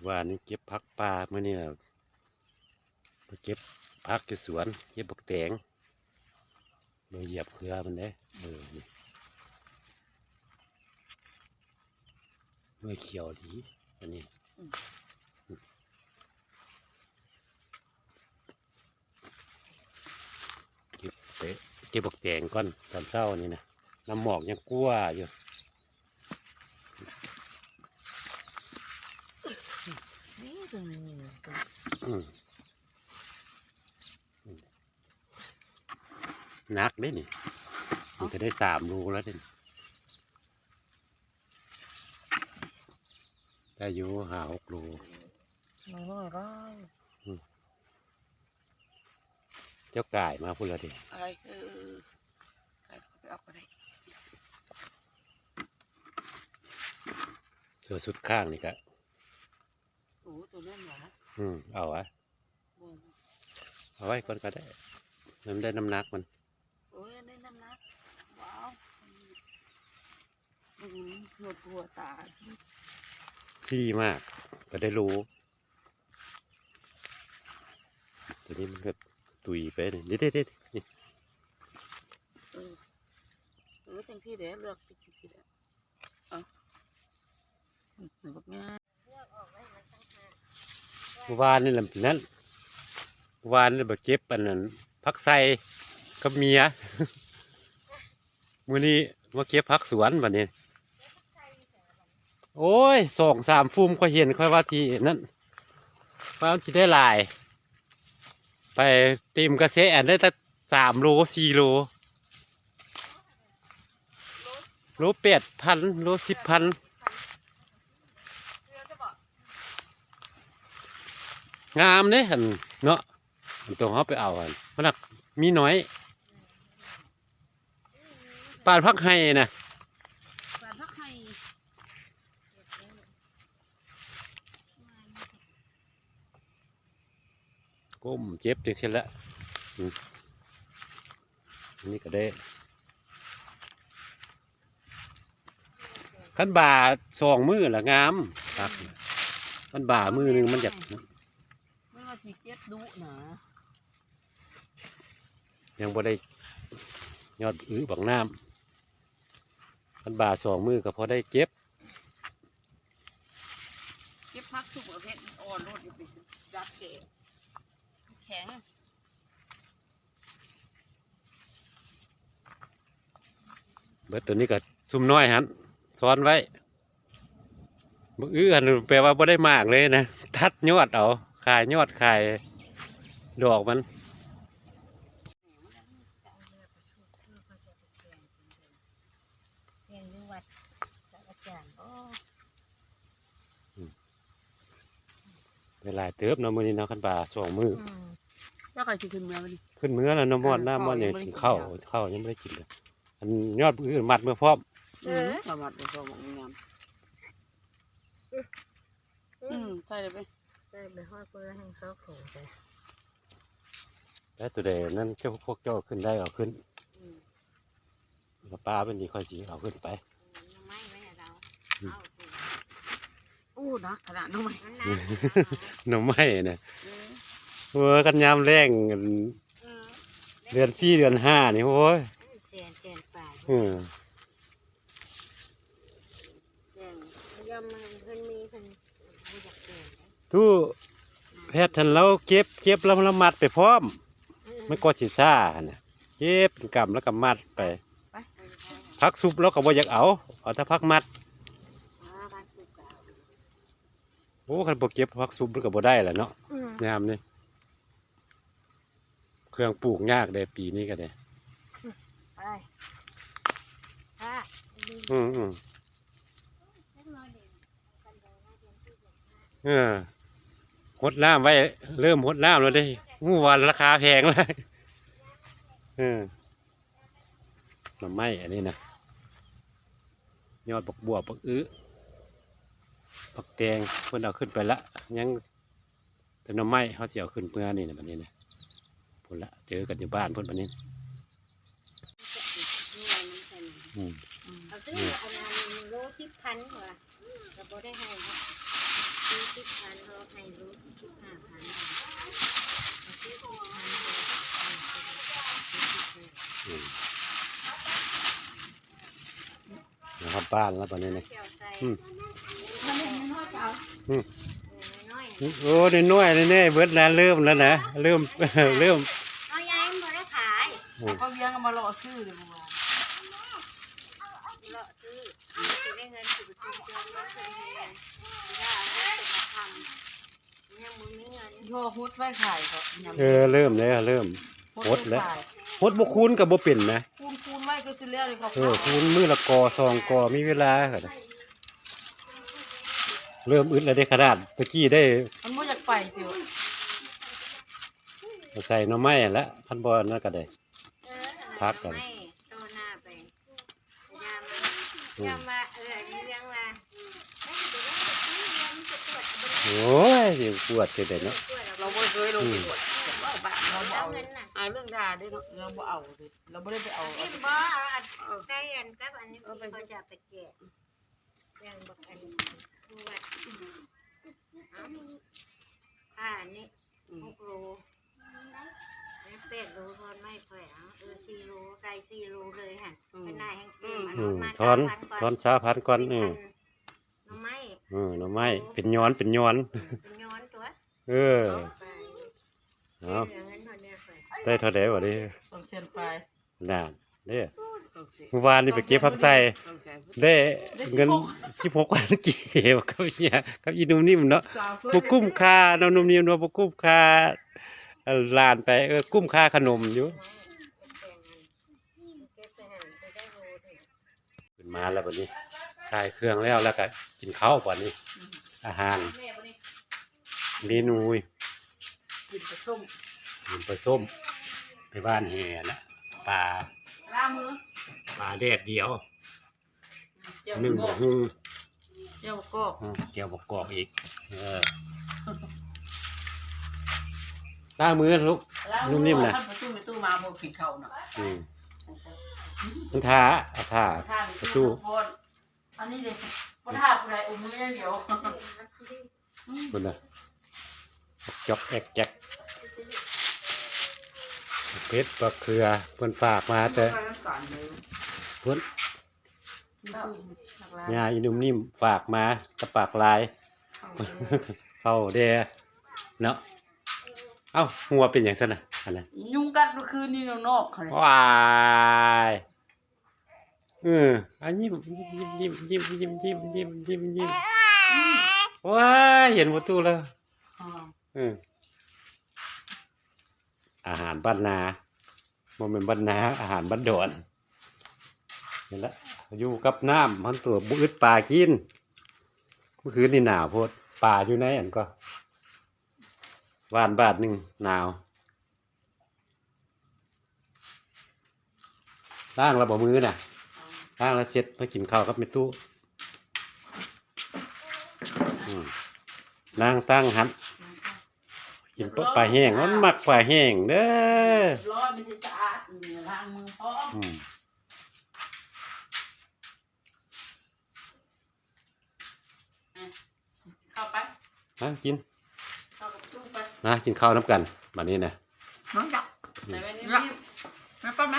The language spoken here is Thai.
ว่านี่เก็บผักป่าเมื่อนี่มาเก็บผักที่สวนเก็บบักแตงโดยเหยียบเครือมันได้นี่ด้วยเขียวดีอันนี้เก็บบักแตงก่อนตอนเช้านี่นะน้ำหมอกยังกลัวอยู่นี่ตรงนี้นักได้นี่มันก็ได้3 รูแล้วเด่นได้อยู่5-6 รูน้อยก็เจ้าก่ายมาพูดแล้วดิอะไรไปเอาไปได้ส่วนสุดข้างนี่ก็โอ้ตัวนั้นเหรอเอาไว้ก่อนก็ได้มันได้น้ำหนักมันโอ้ยได้น้ำหนักว้าวหัวตาซี่มากก็ได้รู้ตัวนี้มันแบบตุยไปนี่เด็ดนี่เต็มที่เดี๋ยวเลือกที่เดี๋ยวเอาหนูบอกง่ายวานนี่แหละนั้นวานนี่แบบเจ็บอันนั้นพักไส่กับเมียมื้อนี้มาเก็บพักสวนบัดนี้โอ้ย2-3 ฟุ่มค่อยเห็นค่อยว่าทีนั้นว่ามันสิได้หลายไปตีมกระเซะได้ตั้ง3 โล 4 โลโล 8,000 โล 10,000งามเนี่ยเนาะตัวเขาไปเอามันหนักมีน้อยปานพักไห้นะก้มเจ็บจริงๆแล้วนี่ก็ได้ขั้นบ่า2 มือละงามครับขั้นบ่ามือหนึ่งมันอยากไม่ว่าสิเจ็บดุนะยังบ่ได้ยอดบังน้ำขั้นบ่า2 มือก็พอได้เจ็บพักทุกประเภทอ่อนรดอยู่เป็นยัดแข็งเบิดตัวนี้ก็ซุ่มน้อยหันซ้อนไว้อันแปลว่าบ่ได้มากเลยนะทัดยอดเอาขายยอดขายดอกมันเวลาเติบเนาะมื้อนี้เนาะคันบ่า2 มือแล้วใครสิขึ้นเมื่อวันนี้ขึ้นเมื่อแล้วน้ำมอดยังกินข้าวยังไม่ได้กินเลยอันยอดอื่นมัดเมื่อพร้อมมัดเมื่อพร้อมงามใช่เลยไปห้อยเปลือกแห้งเขาโขงไปแล้วตัวเดนั่นพวกเจ้าขึ้นได้เอาขึ้นปลาเป็นดีค่อยสีเอาขึ้นไปนะขนาดน้องไม้น้องไม้เนี่ยกันยามแรงเดือน 4 เดือน 5นี่โอ้ยทู่แพทย์ท่านเราเก็บแล้วมัดไปพร้อมมันก็สิซ่าเนี่ยเก็บเป็นกำแล้วก็มัดไปพักซุปแล้วก็บ่อยากเอาถ้าพักมัดโอ้คันบ่เก็บพักซุปมันก็บ่ได้แหละเนาะยามนี่เครื่องปลูกยากได้ปีนี้ก็ได้หดน้ำไว้เริ่มหดน้ำแล้วได้งูวันราคาแพงเลยหน่อไม้อันนี้นะยอดบัวบักบักแตงเพิ่นเอาขึ้นไปละยังเป็นหน่อไม้เขาเสียขึ้นเพื่อนี่นะแบบนี้นะพุ่นละเจอกันอยู่บ้านพุ่นแบบนี้เอาซื้ออันนั้นโล10,000กว่าก็บ่ได้ให้ 10,000เราให้รู้15,000อืมนะครับบ้านแล้วตอนนี้เนี่ย เกี่ยวใจ อืม มันไม่น้อยเปล่า อืม น้อย โอ้ยน้อยๆแน่ๆเบิดแล้วเริ่มแล้วนะเริ่ม เริ่ม ๆเอายายมันบ่ได้ขาย อืม เขาเลี้ยงเอามารอซื้อเลยเมื่อวาน เลาะซื้อจะได้เงินสิบทุ่มเดือนแล้วเพิ่นให้เงินได้เอาเงินมาทำยังบ่มีเงิน ย่อฮุดไว้ขายเขายำ เริ่มแล้วเริ่ม ฮดแล้ว ฮดบ่คูณกับบ่เป็นนะ คูณไว้ก็สิแล้วเลยเขา คูณมือละกอสองกอมีเวลาค่ะเริ่มอึดแล้วได้ขนาดตะกี้ได้ มันบ่อยากไปเดี๋ยว ใส่หน่อไม้แล้วคันบ่นั่นก็ได้ พักก่อน ไม่โตหน้าไปยามา อืม ยามาเลี้ยงมาไม่ได้เลี้ยงแบบนี้เลี้ยงจะตรวจบ่ได้ โอ้ยสิปวดจังได๋เนาะ ตรวจ เราบ่เคยลงไปตรวจเราบ้านเราบ่ เอา เอา เงินน่ะ เรื่องด่าได้เนาะเราบ่เอาเลยเราบ่ได้ไปเอา นี่บ่เอาอันใกล้อันกับอันนี้เขาจะไปแกะแบ่งบักอันผู้วัดเอาอันนี้6 โลนี่8 โลทอนไม่ค่อยเอา4 โลไก่4 โลเลยหั่นเป็นนายแห่งเกม ถอน3,000ก่อนหน่อไม้ หน่อไม้เป็นย้อน เป็นย้อนตัว เออ ไป เอา เหลือเงินเท่านี้ไป ได้เท่าใดบ่ดิ 2 เซนไป น่นเด้อ 2เซน เมื่อวานนี่ไปเก็บผักไส่ได้เงิน16,000กีบกับเฮียกับอีนุ่มนิ่มเนาะบ่กุ้มค่าน้องนุ่มนิ่มเนาะบ่กุ้มค่าลานไปกุ้มค่าขนมอยู่ขึ้นมาแล้วบัดนี้ขายเครื่องแล้วก็กินข้าวบัดนี้ อาหาร แม่บ่นี่ เมนู กินผสม กินปลาส้มไปบ้านแห่นะปลา ล้างมือ แดดเดียว เจียว นึ่ง ก บ่ อก ฮู้ เจียวกอก เจียวบกกอกอีกล้างมือลูก นุ่มนิ่มนะ ท่านประตูไปตู้มาบ่กินข้าวเนาะ มันทาทา ท่าน ประตู อันนี้เด้บ่ท่าผู้ใดอมมืออย่างเดียว คนน่ะจอกแอกแจ็คเป็ดปลาเขือเพิ่นฝากมาแต่เพิ่นยาอีนุ่มนิ่มฝากมาตะปากลาย เข้าเด้เนาะเอ้าหัวเป็นหยังซั่นน่ะอันนั้น ยุงกัดเมื่อคืนนี่นอกเขา ว้ายอันยิ้มว้ายเห็นประตูแล้วอาหารบ้านนาโมเมนต์บ้านนาอาหารบ้านดอนนี่แหละอยู่กับน้ำมันตัวบุอึดปลากินเมื่อคืนนี่หนาวโพดปลาอยู่ในอันก็บาทหนึ่งหนาวล้างระบบมือน่ะล้างแล้วเช็ดมากินข้าวกับเมตู้ล้างตั้งหันกินปลาแห้งมันมักปลาแห้งเด้อ ร้อยมันจะสะอาดล้างมือพร้อมเข้าไป กิน เข้ากับตู้ไป กินข้าวน้ำกันบัดนี้นะ น้องจับใส่ไว้นี่ไม่ป้าไหม